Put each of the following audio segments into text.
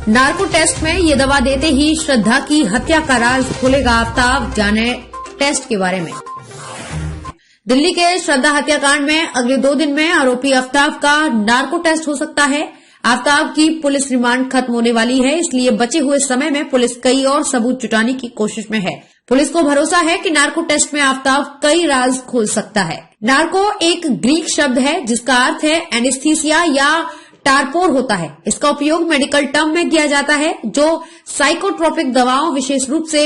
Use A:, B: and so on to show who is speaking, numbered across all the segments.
A: Narco test में ये दवा देते ही श्रद्धा की हत्या का राज खुलेगा। आफ्ताब, जाने टेस्ट के बारे में। दिल्ली के श्रद्धा हत्याकांड में अगले 2 दिन में आरोपी आफ्ताब का नार्को टेस्ट हो सकता है। आफ्ताब की पुलिस रिमांड खत्म होने वाली है, इसलिए बचे हुए समय में पुलिस कई और सबूत जुटाने की कोशिश में है। पुलिस को भरोसा है कि नार्को टेस्ट में आफ्ताब कई राज खोल सकता है। नार्को एक ग्रीक शब्द है जिसका अर्थ है एनेस्थीसिया या टारपोर होता है। इसका उपयोग मेडिकल टर्म में किया जाता है जो साइकोट्रोपिक दवाओं, विशेष रूप से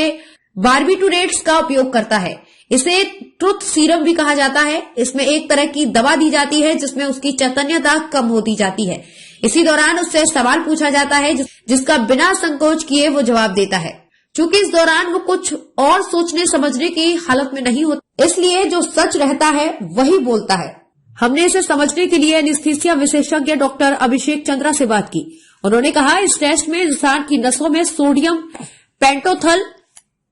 A: बार्बिटूरेट्स का उपयोग करता है। इसे ट्रुथ सीरम भी कहा जाता है। इसमें एक तरह की दवा दी जाती है जिसमें उसकी चैतन्यता कम होती जाती है। इसी दौरान उससे सवाल पूछा जाता है जिसका बिना संकोच किए वो जवाब देता है। चूंकि इस दौरान वो कुछ और सोचने समझने की हालत में नहीं होता, इसलिए जो सच रहता है वही बोलता है। हमने इसे समझने के लिए एनेस्थीसिया विशेषज्ञ डॉक्टर अभिषेक चंद्रा से बात की। उन्होंने कहा, इस टेस्ट में इंसान की नसों में सोडियम पेंटोथल,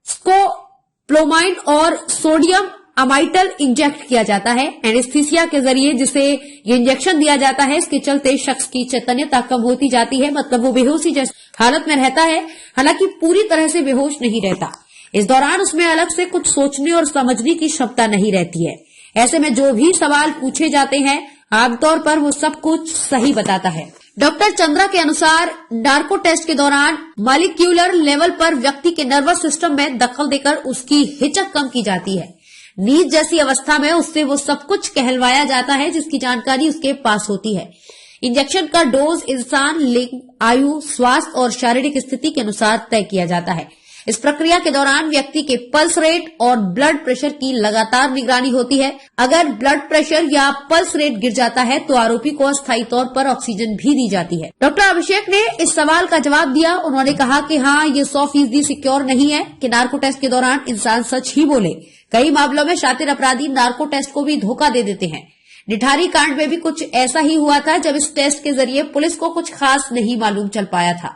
A: स्कोपोलामाइन और सोडियम अमाइटल इंजेक्ट किया जाता है। एनेस्थीसिया के जरिए जिसे ये इंजेक्शन दिया जाता है, इसके चलते शख्स की चैतन्यता कम होती जाती है, मतलब वो बेहोशी जैसी हालत में रहता है, हालांकि पूरी तरह से बेहोश नहीं रहता। इस दौरान उसमें अलग से कुछ सोचने और समझने की क्षमता नहीं रहती है। ऐसे में जो भी सवाल पूछे जाते हैं, आमतौर पर वो सब कुछ सही बताता है। डॉक्टर चंद्रा के अनुसार नार्को टेस्ट के दौरान मॉलिक्यूलर लेवल पर व्यक्ति के नर्वस सिस्टम में दखल देकर उसकी हिचक कम की जाती है। नींद जैसी अवस्था में उससे वो सब कुछ कहलवाया जाता है जिसकी जानकारी उसके पास होती है। इंजेक्शन का डोज इंसान, लिंग, आयु, स्वास्थ्य और शारीरिक स्थिति के अनुसार तय किया जाता है। इस प्रक्रिया के दौरान व्यक्ति के पल्स रेट और ब्लड प्रेशर की लगातार निगरानी होती है। अगर ब्लड प्रेशर या पल्स रेट गिर जाता है तो आरोपी को अस्थायी तौर पर ऑक्सीजन भी दी जाती है। डॉक्टर अभिषेक ने इस सवाल का जवाब दिया। उन्होंने कहा कि हाँ, ये 100% सिक्योर नहीं है कि नार्को टेस्ट के दौरान इंसान सच ही बोले। कई मामलों में शातिर अपराधी नार्को टेस्ट को भी धोखा दे देते हैं। निठारी कांड में भी कुछ ऐसा ही हुआ था, जब इस टेस्ट के जरिए पुलिस को कुछ खास नहीं मालूम चल पाया था।